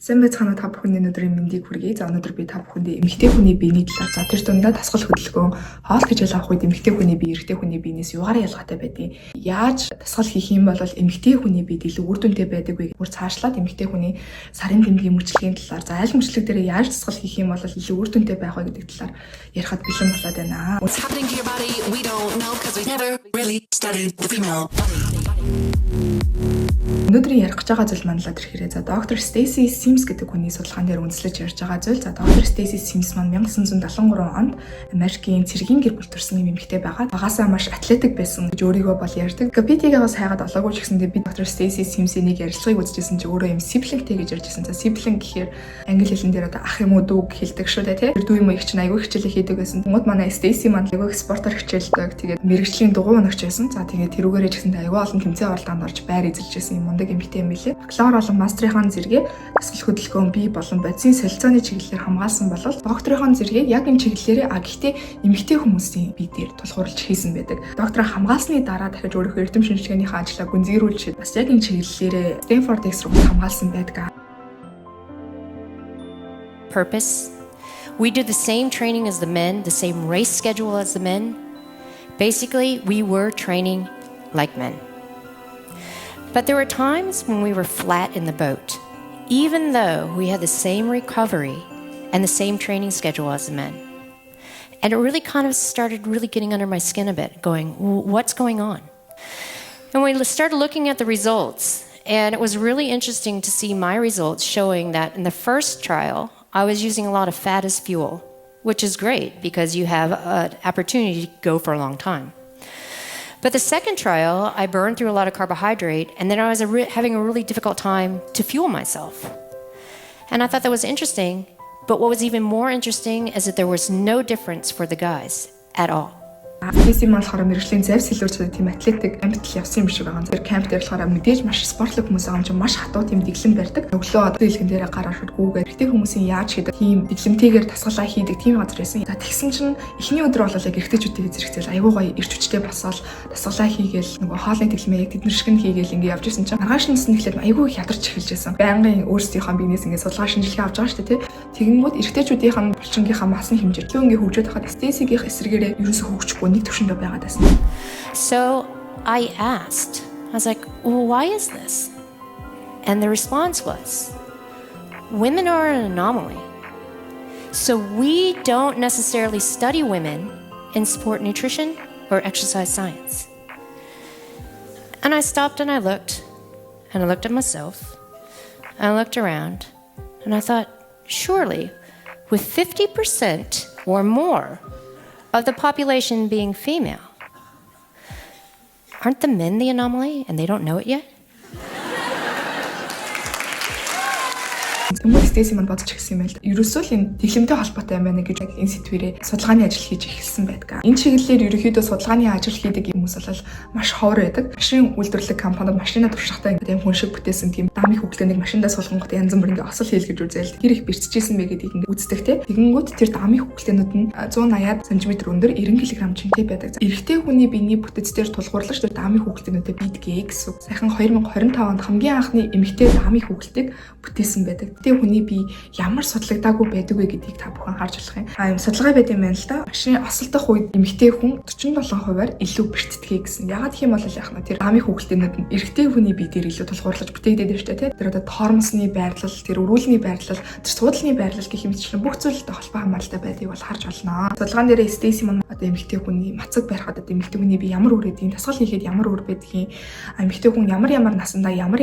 Сайн байцгаана та бүхний өнөөдрийн мэндийг хүргэе. За өнөөдөр би та бүхэнд эмэгтэй хүний биений талаар тэр дундаа дасгал хөдөлгөөн, хоол хүчил авах үед эмэгтэй хүний бие, эрэгтэй хүний биенээс юугаар ялгаатай байдгийг, яаж дасгал хийх юм бол эмэгтэй хүний биед илүү үр дүнтэй байдаг вэ? Бүр цаашлаад эмэгтэй хүний сарын тэмдгийн мөчлөгийн талаар, за аль мөчлөг дээр яаж дасгал хийх юм бол илүү үр дүнтэй байх вэ гэдэг талаар ярихад бэлэн болоод байна. Өнөөдрийн ярих гэж байгаа зүйл манлаад ирэхээр доктор Стейси Симс гэдэг хүний судалгаан дээр үндэслэж ярьж байгаа зүйл. За доктор Стейси Симс маань 1973 онд Америкийн цэргийн гэр бүл төрсэн юм эмэгтэй байгаад багасаа маш атлетик байсан гэж өөрийгөө бол ярьдаг. Википедиагаас хайгаад олоогүй ч гэсэндээ би доктор Стейси Симсийн нэг ярилцлагыг үзчихсэн чинь өөрөө юм сиблингтэй гэж ярьжсэн. За сиблинг гэхээр англи хэлэн дээр ах юм уу дүү хэлдэг шүү дээ тий. Тэр дүү юм уу их чинь аягүй хичээлээ хийдэг байсан. Тэгмэд манай Стейси маань аягүй спортоор хичээлдэг. Тэгээд мэрэгжлийн дугуй унагч байсан. За тэгээд тэрүүгээрээ ч гэсэндээ аягүй олон тэмцээн оролдоонд орж байр эзэлж байсан юм мундаг эмэгтэй юм билээ. Бакалавр болон мастрынхаа зэрэгээ дасгал хөдөлгөөн бие болон бодисын солилцооны чиглэлээр хамгаалсан болол докторийн зэрэгээ яг энэ чиглэлээрээ гэхдээ эмэгтэй хүмүүсийн бие дээр тулгуурлаж хийсэн байдаг. Доктороо хамгаалсны дараа дахиж өөрийнхөө эрдэм шинжилгээнийхээ ажлаа гүнзгийрүүлж бас яг энэ чиглэлээрээ Stanford X руу хамгаалсан байдаг. Purpose. We did the same training as the men, the same race schedule as the men. Basically, we were training like men. But there were times when we were flat in the boat, even though we had the same recovery and the same training schedule as the men. And it really kind of started really getting under my skin a bit, going, what's going on? And we started looking at the results, and it was really interesting to see my results showing that in the first trial, I was using a lot of fat as fuel, which is great because you have an opportunity to go for a long time. But the second trial, I burned through a lot of carbohydrate, and then I was having a really difficult time to fuel myself. And I thought that was interesting, but what was even more interesting is that there was no difference for the guys at all. Стейси маань болохоор мэрэгжлийн завь сэлүүрчүүд тийм атлетик амьд явсан юм шиг байгаа. Тэр камп дээр болохоор мэдээж маш спортлог хүмүүс байгаа юм чинь маш хатуу тийм дэглэм барьдаг. Өглөө дэлгэн дээрээ гар оршидгүйгээр эрэгтэй хүмүүсийн яаж хийдэг тийм дэглэмтэйгээр дасгалаа хийдэг тийм газар байсан. За тэгсэн чинь эхний өдөр бол яг эрэгтэйчүүдийн зэрэгцээл аягүй гоё ирч хүчтэй босоод дасгалаа хийгээл нөгөө хоолны дэглэмээ яг тэднэр шиг нь хийгээл ингээ явж исэн чинь маргааш нь нэхлээд аягүй их ядарч эхэлж байсан. Байнгын өөрсдийнхөө биенээс ингээ судалгаа шинжилгээ авч байгаа шүү дээ тий. Тэгэнгүүт эрэгтэйчүүдийнх нь булчингийнхаа масны хэмжээ лөө ингээ хөгжөөд хахад Стейсигийнх эсрэгээрээ ерөөсө хөгжихгүй нэг төвшөндөө байгаад байсан. So I asked, I was like, well, why is this? And the response was, women are an anomaly. So we don't necessarily study women in sport nutrition or exercise science. And I stopped and I looked at myself, and I looked around, and I thought, surely with 50% or more of the population being female, aren't the men the anomaly and they don't know it yet? Тэнгүүд Стейси маань бодож ирсэн юм байл. Ерөөсөө л энэ дэглэмтэй холбоотой юм байна гэж энэ сэдвэрээ судалгааны ажил хийж эхэлсэн байдаг. Энэ чиглэлээр ерөнхийдөө судалгааны ажил хийдэг хүмүүс бол маш ховор байдаг. Машин үйлдвэрлэх компаниуд машина туршихтаа тийм хүн шиг бүтээсэн тийм дамын хөглөөнийг машиндаа суулгангууд янз бүр ингээ осол хийл гэж үзээл. Тэр их бэрчжсэн бэ гэдгийг ингээ үздэг те. Тэгэнгүүт тэр дамын хөглөөнүүд нь 180 см өндөр 90 кг жинтэй байдаг. Эрэгтэй хүний биений бүтэц дээр тулгуурлаж тэр дамын хөглөөнүүдэд бийдгээ гэсэн. Сайхан 2025 онд хамгийн анхны эмэгтэй дамын хөглөлтийг бүтээсэн байдаг. Тэ хүний бие ямар судлагдаагүй байдаг вэ гэдгийг та бүхэн харж болох юм. Ийм судалгаа байт юм байна л да. Машины осолдох үед эмэгтэй хүн 47%-аар илүү бэртдгээ гэсэн. Ягаад гэх юм бол яах нь тэр дамын хөглөлтөнүүд нь эрэгтэй хүний бие дээр илүү тулгуурлаж бүтээгдээд байна шүү дээ. Тэр одоо тормосны байрлал, тэр өрүүлний байрлал, тэр суудлын байрлал гэх мэтчлэн бүх зүйлтэй холбоо хамааралтай байдгийг бол харж олно. Судалгаан дээр Стейси маань одоо эмэгтэй хүний мацаг барихад одоо эмэгтэй хүний бие ямар үр гэдгийг, дасгал хийхэд ямар үр байдгийг, эмэгтэй хүн ямар насандаа ямар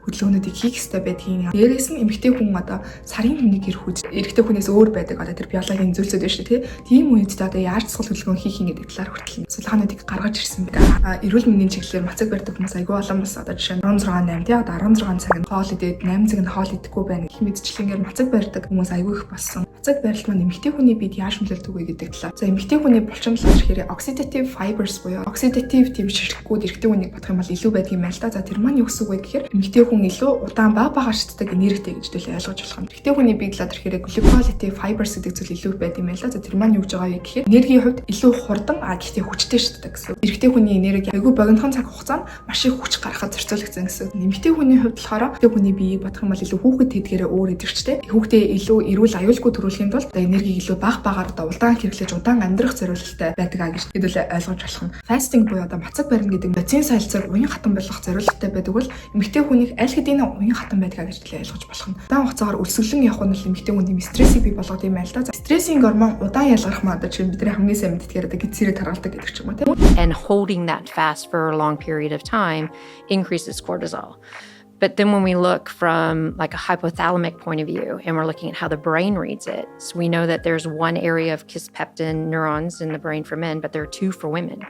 хөдөлгөөнүүдийг хийх ёстой байдгийг, дээрээс нь эмэгтэй хүн одоо сарын хүнийг ирэх үед эрэгтэй хүнээс өөр байдаг одоо тэр биологийн зүйлсүүд байна шүү дээ тийм үед одоо яаж дасгал хөдөлгөөн хийх юм гэдэг талаар хүртэл судалгаануудыг гаргаж ирсэн байна. Эрүүл мэндийн чиглэлээр мацаг барьдаг хүмүүс айгүй олон бас одоо жишээ нь 16-8 тий одоо 16 цаг нь хоол идээд 8 цаг нь хоол идэхгүй байна гэх мэтчлэнгээр мацаг барьдаг хүмүүс айгүй их болсон. Мацаг байрлал маань эмэгтэй хүний биед яаж нөлөөлдөг вэ гэдэг талаар. За эмэгтэй хүний булчин талаар ихээр oxidative fibers буюу oxidative тийм ширхгүүд эрэгтэй хүнийг бодох юм бол илүү байдаг юм байна л да. За тэр маань юу гэсэн үг вэ гэхээр эмэгтэй хүн илүү удаан бага шатдаг энергитэй гэж төлөө ойлгож болох юм. Эрэгтэй хүний биед талаар ихээр glycolytic fibers гэдэг зүйл илүү байдаг юм байна л да. За тэр маань юу гэж байгаа вэ гэхээр энергийн хувьд илүү хурдан гэхдээ хүчтэй шатдаг гэсэн. Эрэгтэй хүний энерги айгүй богинохон цаг хугацаанд маш их хүч гаргахад зориулагдсан гэсэн. Эмэгтэй хүний хувьд болохоор эмэгтэй хүний биеийг бодох юм бол илүү хүүхэд тэдгээрээ өөр идэгчтэй. Хүүхдээ илүү эрүүл аюулгүй төрүүлэхийн тулд энергийг илүү багаар удаан хэрэглэж удаан амьдрах зорилготой байдаг гэж хэдүүлээ ойлгож болох юм. Fasting буюу мацаг барина гэдэг бацин сайлцаар уян хатан болох зорилготой байдаг бол эмэгтэй хүнийг аль хэдийн уян хатан байдаг гэж ойлгож болох юм. Удаан хугацаагаар өлсгөлэн явах нь эмэгтэй хүний стрессийг бий болгоод юм байна л да. Стрессийн гормон удаан ялгарх маа чинь бидний хамгийн сайн мэддгээр гидсэрэг таргалдаг гэдэг ч юм уу тийм. And holding that fast for a long period of time increases cortisol. But then when we look from like a hypothalamic point of view and we're looking at how the brain reads it, so we know that there's one area of kisspeptin neurons in the brain for men, but there are two for women.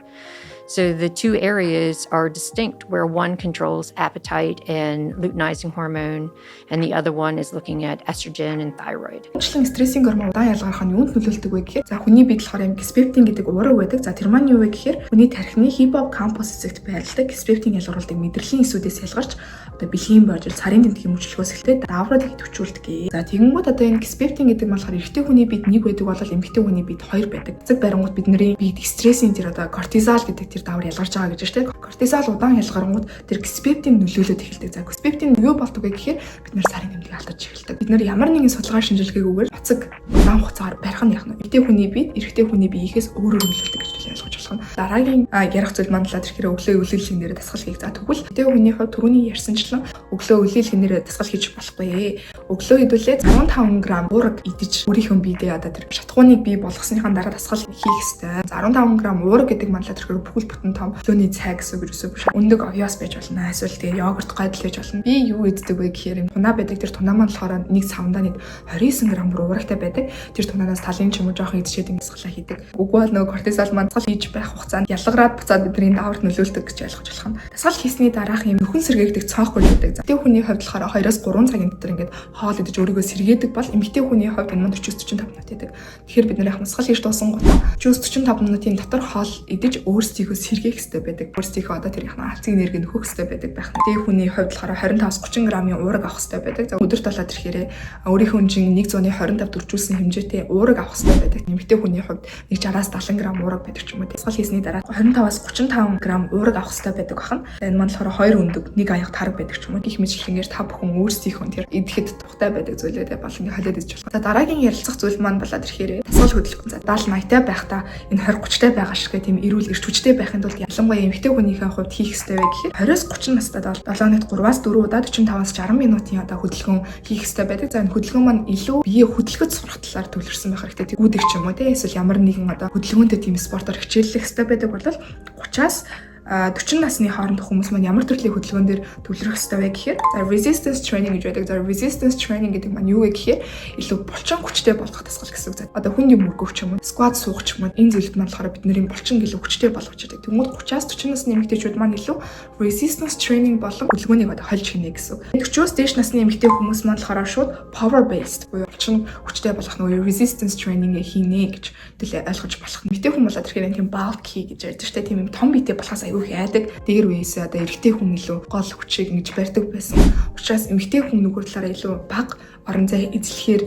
So the two areas are distinct, where one controls appetite and luteinizing hormone, and the other one is looking at estrogen and thyroid. Члэн стрессийн гормон удаан ялгарх нь юунд нөлөөлдөг вэ гэхээр за хүний биед болохоор kisspeptin гэдэг уураг байдаг. За тэр маань юу вэ гэхээр хүний тархины hippocampus эзэгт байрладаг kisspeptin ялгаруулдаг мэдрэлийн эсүүдээс ялгарч одоо бэлгийн божил сарын тэмдгийн мөчлөгөөс эхлээд давраад идэвхжүүлдэг. За тэгэнгүүт одоо энэ kisspeptin гэдэг нь болохоор эрэгтэй хүний биед нэг байдаг бол эмэгтэй хүний биед хоёр байдаг. Цэг барингууд бидний биед стрессийн тэр одоо кортизол гэдэг тэр давар ялгарч байгаа гэж байна шүү дээ. Кортизол удаан ялгарнгууд тэр kisspeptin нөлөөлөд эхэлдэг. За kisspeptin юу болдог вэ гэхээр бид нэр сарын тэмдгийг алдаж эхэлдэг. Бид нэр ямар нэгэн судалгаа шинжилгээгүйгээр цэг удаан хугацаагаар барих нь яах нь эмэгтэй хүний биед эрэгтэй хүний биеийнхээс өөрөөр нөлөөлдөг гэж ойлгож болох нь. Дараагийн ярих зүйл маань талаад ирэхээр өглөө үлээлхэн нэрээ дасгал хийх. За тэгвэл эмэгтэй хүний хувьд түрүүний ярьсанчлан өглөө үлээлхэн нэрээ дасгал хийж болохгүй. Өглөө хэдүүлээ 15 г уураг идэж өөрийнхөө биедээ одоо тэр шатхууныг бий болгосныхаа дараа дасгал хийх ёстой. 15 г уураг гэдэг маань талаад ирэхээр бүхэл бүтэн том өглөөний цай гэсэн үг юусоо биш. Өндөг овёс байж болно. Эсвэл тэгээ йогурт гойдол байж болно. Би юу иддэг вэ гэхээр юм тунаа байдаг. Тэр тунаа маань болохоор нэг савндаа нэг 29 г бүр уурагтай байдаг. Тэр тунаанаас талын ч юм уу жоохон идчихэд ингэ дасгалаа хийдэг. Үгүй бол нөгөө кортизол маань дасгал хийж байх хугацаанд ялгараад буцаад бидний даварт нөлөөлдөг гэж ойлгож болох юм. Дасгал хийсний дараах юм нөхөн сэргээгдэх цонх байдаг. Эмэгтэй хүний хувьд болохоор 2-оос 3 цагийн дотор ингэ хоол идэж өөрийгөө сэргээдэг бол эмэгтэй хүний хувьд энэ манд 40-45 минут байдаг. Тэгэхээр бид нэр яг дасгал хийж дуусан гутаа 40-45 минутын дотор хоол идэж өөрсдийгөө сэргээх хэрэгтэй байдаг. Өөрсдийнхөө одоо тэр яхаа алцгийн энерги нөхөх хэрэгтэй байдаг байх. Эмэгтэй хүний хувьд болохоор 25-30 г-ийн уураг авах хэрэгтэй байдаг. За өдөр талаад ирэхээр өөрийнхөө үнжин 125 дөржүүлсэн хэмжээтэй уураг авах хэрэгтэй байдаг. Эмэгтэй хүний хувьд 60-аас 70 г уураг байдаг ч юм уу. Дасгал хийсний дараа 25-аас 35 г уураг авах хэрэгтэй байдаг бахан. Энэ маань болохоор 2 өндөг, 1 аяг тараг байдаг ч юм уу. Гэх мэтлэнгээр та бүхэн өөрсдийнхөө тэр идэхэд тухтай байдаг зүйлээ бол ингээ холиод идэж болох. За дараагийн ярилцах зүйл маань болоод ирэхээр дасгал хөдөлгөөн. За 70-80-тай байхдаа энэ 20-30-тай байгаа шиг тийм эрүүл эрч хүчтэй байхын тулд ялангуяа эмэгтэй хүнийхээ хувьд хийх ёстой вэ гэхээр 20-30 настайд бол 7-ны 3-аас 4 удаа 45-аас 60 минутын одоо хөдөлгөөн хийх ёстой байдаг. За энэ хөдөлгөөн маань илүү бие хөдөлгөж сурах талаар төвлөрсөн байх хэрэгтэй. Тэгүүдэг ч юм уу те эсвэл ямар нэгэн одоо хөдөлгөөнтэй тийм спортоор хичээллэх ёстой байдаг бол 30-аас 40 насны хоорондох хүмүүс маань ямар төрлийн хөдөлгөөн дээр төвлөрөх ёстой вэ гэхээр за resistance training гэж байдаг. За resistance training гэдэг маань юу вэ гэхээр илүү булчин хүчтэй болгох дасгал гэсэн үг. Одоо хүн юм өргөх ч юм уу, squat суух ч юм уу энэ зүйлд маань болохоор бидний булчин илүү хүчтэй болгож байдаг. Тэгмүүд 30-аас 40 насны эмэгтэйчүүд маань илүү resistance training болон хөдөлгөөнийг одоо хольж хийнэ гэсэн үг. 40-оос дээш насны эмэгтэй хүмүүс маань болохоор шууд power based буюу булчин хүчтэй болгох нөгөө resistance training хийнэ гэж төлөө ойлгож болох. Эмэгтэй хүмүүс бол тэгэхээр тийм bulky гэж ярьдаг шүү дээ. Тийм том биетэй болохоос айгүй яадаг. Дээр үеэсээ одоо эрэгтэй хүн илүү гол хүчийг ингэж барьдаг байсан. Учраас эмэгтэй хүн нөгөө талаараа илүү бага орон зай эзлэхээр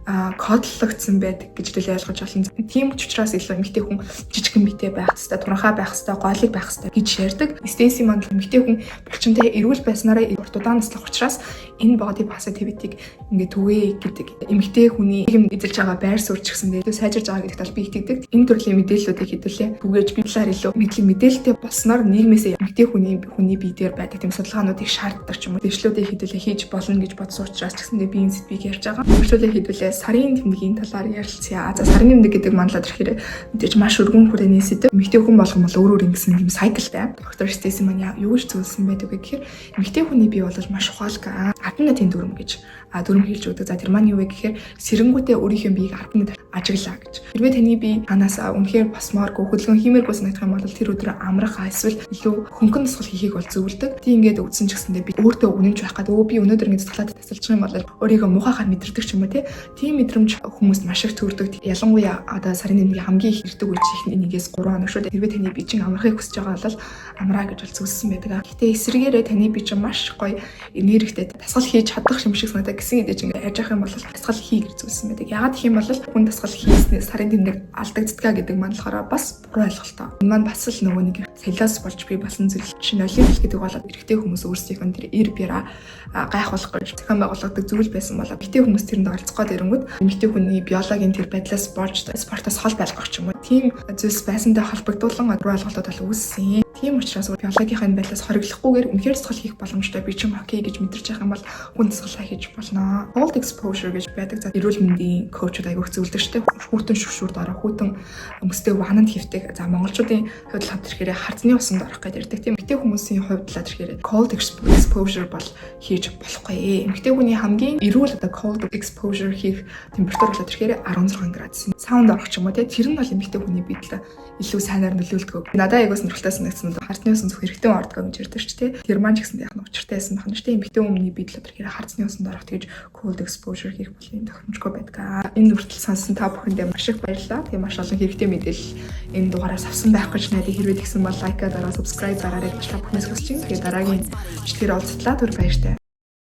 кодлогдсон байдаг гэж төлөө ойлгож байна. Тийм учраас илүү эмэгтэй хүн жижигхэн биетэй байх хэрэгтэй, туранхай байх хэрэгтэй, гоолыг байх хэрэгтэй гэж ярьдаг. Стейси маань эмэгтэй хүн булчинтай эрүүл байснараа урт удаан наслах учраас энэ body positivity-г ингээд түгээ гэдэг. Эмэгтэй хүний юм эзэлж байгаа байр суурь ч гэсэн илүү сайжирж байгаа гэдэгт аль би итгэдэг. Энэ төрлийн мэдээллүүдийг хэдүүлээ түгээж би талаар илүү мэдээлэлтэй болсноор нийгмээс эмэгтэй хүний бие дээр байдаг тийм судалгаануудыг шаарддаг ч юм уу. Дэвшлүүдийг хэдүүлээ хийж болно гэж бодсон учраас ч гэсэн би энэ сэдвийг ярьж байгаа. Дэвшлүүдийг хэдүүлээ сарын тэмдгийн талаар ярилцъя. За сарын тэмдэг гэдэг манлаад ирэхээр мэдээж маш өргөн хүрээний сэдв. Эмэгтэй хүн болгох бол өөр ингэсэн юм сайклтай. Доктор Стейси маань юу гэж зөвлөсөн байдаг вэ гэхээр эмэгтэй хүний бие бол маш ухаалаг 10 нотын дүрм гэж дүрм хэлж өгдөг. За тэр маань юу вэ гэхээр сэрэнгүүтээ өөрийнхөө биеийг 10 ажиглаа гэж. Хэрвээ таны бие танаас үнэхээр басмааргүй хөдөлгөөн хиймээргүй санагдах юм бол тэр өдөр амрах эсвэл илүү хөнгөн дасгал хийхийг бол зөвлөдөг. Тийм ингээд үдсэн ч гэсэндээ би өөртөө үнэнч байх гэдэг. Би өнөөдөр ингээд цэцгэлээд тасалчих юм бол өөрийгөө муухайгаар мэдэрдэг ч юм уу тийм мэдрэмж хүмүүст маш их төрдөг. Ялангуяа одоо сарын нэмгийн хамгийн их ирдэг үеч их нэгээс 3 хоног шүү дээ. Хэрвээ таны бие чинь амрахыг хүсэж байгаа бол амраа гэж бол зөвлөсөн байдаг. Гэтэ эсрэгээрээ таны бие чинь маш гоё энергитэй дасгал хийж чадах юм шиг санагдаа гэсэн хэдий чинь яаж явах юм бол дасгал хий гэж зөвлөсөн байдаг. Яагаад гэх юм бол хүн дасгал хийснээр сарын тэмдэг алдагддаг гэдэг маань болохоор бас буруу ойлголтоо. Энэ маань бас л нөгөө нэг солиос болж би болсон зүйл чинь олимпик гэдэг болоод эрэгтэй хүмүүс өөрсдийнх нь тэр эр бяра гайхуулах гэж зохион байгуулдаг зүйл байсан болоо эрэгтэй хүмүүс тэрэнд оролцох гээд ирэнгүүт эмэгтэй хүний биологийн тэр байдлаас болж спортоос хол байлгах ч юм уу тийм зүйлс байсантай холбогдуулан буруу ойлголтууд бол үүссэн. Тийм учраас биологийн байдлаас хориглохгүйгээр үнэхээр дасгал хийх боломжтой би чим окей гэж мэдэрч байгаа юм бол хүн дасгалаа хийж болно. Cold exposure гэж байдаг. За эрүүл мэндийн коучуд аягүйх зөвлөдөг шүү дээ. Хүүтэн шүршүрд орох, хүүтэн өмстэй вананд хөвтөг. За монголчуудын хувьд л тэрхээр харцны усанд орох гэдэг ирдэг. Тийм эмэгтэй хүмүүсийн хувьд л тэрхээр cold exposure бол хийж болохгүй. Эмэгтэй хүний хамгийн эрүүл одоо cold exposure хийх температур бол тэрхээр 16 градус. Саунд орох ч юм уу тэр нь бол эмэгтэй хүний биед илүү сайнаар нөлөөлдөг. Надад аягаас нуралтай санагдсан харцны усан зөв хэрэгтэй ордог гэж ярьдаг ч тийм. Тэр маань ч гэсэн яг нь учиртай байсан байна шүү дээ. Эмэгтэй хүмүүний биед л тэрхээр харцны усанд орох тэгж cold exposure хийх бол юм тохиромжгүй байдаг. Энэ хүртэл сонсон та бүхэндээ маш их баярлалаа. Тэгээ маш олон хэрэгтэй мэдээлэл энэ дугаараас авсан байх гэж найдаа хэрвээ тэгсэн бол лайк дараа subscribe дараарай гэж та бүхнээс хүсэж байна. Тэгээ дараагийн бичлэгээр уулзтлаа түр баяртай.